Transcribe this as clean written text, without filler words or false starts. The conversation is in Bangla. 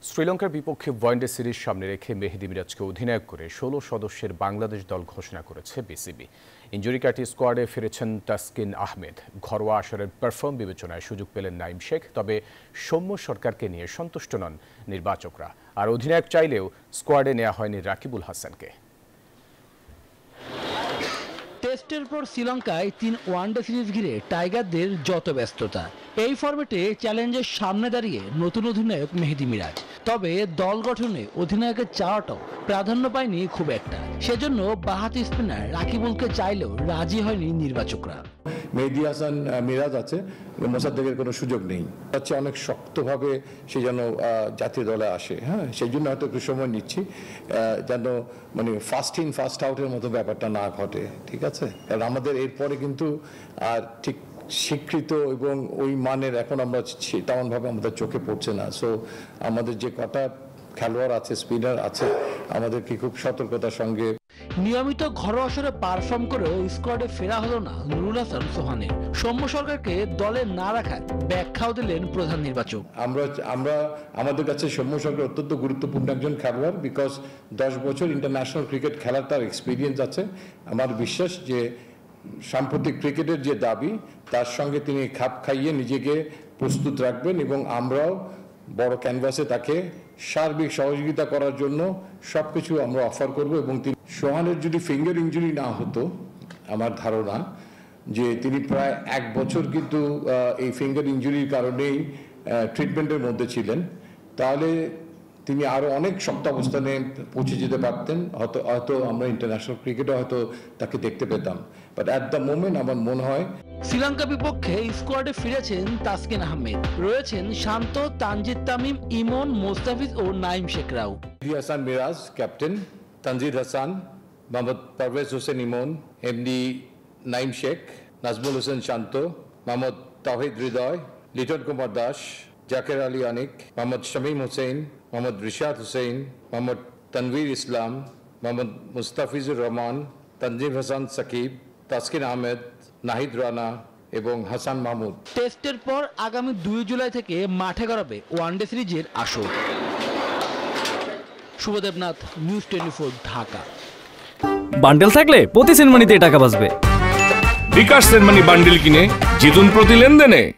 শ্রীলঙ্কার বিপক্ষে ওয়ানডে সিরিজ সামনে রেখে মেহেদী মিরাজকে অধিনায়ক করে ১৬ সদস্যের বাংলাদেশ দল ঘোষণা করেছে বিসিবি। ইনজুরি কাটিয়ে স্কোয়াডে ফিরেছেন তাসকিন আহমেদ। ঘরোয়া আসরের পারফর্ম বিবেচনায় সুযোগ পেলেন নাঈম শেখ। তবে সৌম্য সরকারকে নিয়ে সন্তুষ্ট নন নির্বাচকরা। আর অধিনায়ক চাইলেও স্কোয়াডে নেওয়া হয়নি রাকিবুল হাসানকে। টেস্টের পর শ্রীলঙ্কায় ৩ ওয়ানডে সিরিজ ঘিরে টাইগারদের যত ব্যস্ততা। এই ফরম্যাটে চ্যালেঞ্জের সামনে দাঁড়িয়ে নতুন অধিনায়ক মেহেদী মিরাজ। তবে দল গঠনে অধিনায়কের চাওয়াটাও প্রাধান্য পায়নি খুব একটা। সেজন্য বাঁহাতি স্পিনার রাকিবুলকে চাইলেও রাজি হয়নি নির্বাচকরা। মেহেদী হাসান মিরাজ আছে, মোসাদ্দেকের কোনো সুযোগ নেই। হচ্ছে অনেক শক্তভাবে সে যেন জাতীয় দলে আসে। হ্যাঁ, সেই জন্য হয়তো একটু সময় নিচ্ছি, যেন মানে ফার্স্ট ইন ফার্স্ট আউটের মতো ব্যাপারটা না ঘটে। ঠিক আছে, কারণ আমাদের এরপরে কিন্তু আর ঠিক স্বীকৃত এবং ওই মানের এখন আমরা তেমনভাবে আমাদের চোখে পড়ছে না। সো আমাদের যে কটা খেলোয়াড় আছে, স্পিনার আছে, আমাদেরকে খুব সতর্কতার সঙ্গে নিয়মিত ঘরোয়া আসরে পারফর্ম করেও স্কোয়াডে ফেরা হলো না নুরুল হাসান সোহানের। সৌম্য সরকারকে দলে না রাখার ব্যাখ্যাও দিলেন প্রধান নির্বাচক। আমরা আমাদের কাছে সৌম্য সরকার অত্যন্ত গুরুত্বপূর্ণ একজন খেলোয়াড়, বিকজ 10 বছর ইন্টারন্যাশনাল ক্রিকেট খেলার তার এক্সপিরিয়েন্স আছে। আমার বিশ্বাস যে সাম্প্রতিক ক্রিকেটের যে দাবি, তার সঙ্গে তিনি খাপ খাইয়ে নিজেকে প্রস্তুত রাখবেন এবং আমরাও বড় ক্যানভাসে তাকে সার্বিক সহযোগিতা করার জন্য সবকিছু আমরা অফার করব। এবং সোহানের যদি ফিঙ্গার ইনজুরি না হতো, আমার ধারণা যে তিনি প্রায় 1 বছর কিন্তু এই ফিঙ্গার ইনজুরির কারণেই ট্রিটমেন্টের মধ্যে ছিলেন, তাহলে তিনি আরো অনেক শক্ত অবস্থানে পৌঁছে যেতে পারতেন। হয়তো আমরা ইন্টারন্যাশনাল ক্রিকেটে হয়তো তাকে দেখতে পেতাম, বাট অ্যাট দ্য মোমেন্ট আমার মনে হয়। শ্রীলঙ্কা বিপক্ষে স্কোয়াডে ফিরেছেন তাসকিন আহমেদ, রয়েছেন শান্ত, তানজিদ তামিম, ইমন, মোস্তাফিজ ও নাঈম শেখরাও। মেহেদী হাসান মিরাজ ক্যাপ্টেন, তানজিদ হাসান, মোহাম্মদ পারভেজ হোসেন ইমন, এমডি নাঈম শেখ, নাজমুল হোসেন শান্ত, মোহাম্মদ তাওহিদ হৃদয়, লিটন কুমার দাস, জাকের আলী আনিক, মোহাম্মদ শামীম হোসেন, মোহাম্মদ রিশাদ হোসেন, মোহাম্মদ তানভীর ইসলাম, মোহাম্মদ মুস্তাফিজুর রহমান, তানজিম হাসান সাকিব, তাসকিন আহমেদ, নাহিদ রানা এবং হাসান মাহমুদ। টেস্টের পর আগামী 2 জুলাই থেকে মাঠে গড়াবে ওয়ানডে সিরিজের আসর। শুভদেবনাথ, নিউজ 24, ঢাকা। বান্ডেল থাকলে প্রতি সেনমানিতে টাকা বাঁচবে। বিকাশ সেনমানি বান্ডেল কিনে জিতুন প্রতি লেনদেনে।